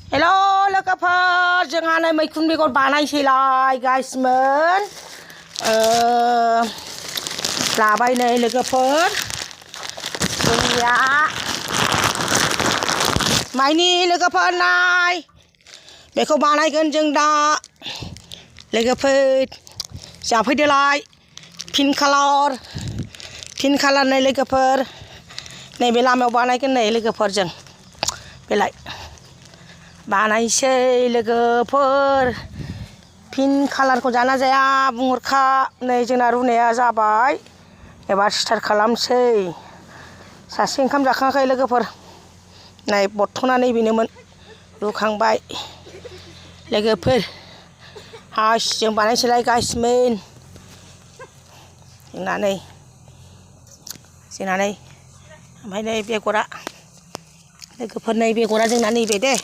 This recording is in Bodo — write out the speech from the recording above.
हेल' लोगोफोर जोंहा नै मैखुन बेगर बानायसैलाय गाइसमोन लाबाय नै लोगोफोर जोंनिया माइनि लोगोफोर नाय बेखौ बानायगोन जों दा लोगोफोर जाफैदोलाय पिंक कालार नै लोगोफोर नैबे लामायाव बानायगोन नै लोगोफोर जों बेलाय बानायसै लोगोफोर पिंक कालारखौ जाना जाया बुंहरखा नै जोंना रुनाया जाबाय एबार स्टार्ट खालामसै सासे ओंखाम जाखाङाखै लोगोफोर नै बर्थना नैबेनोमोन रुखांबाय लोगोफोर हास जों बानायसैलाय गाइसमोन जोंना नै ओमफ्राय नै बेगरा लोगोफोर नै बेगरा जोंना नैबे दे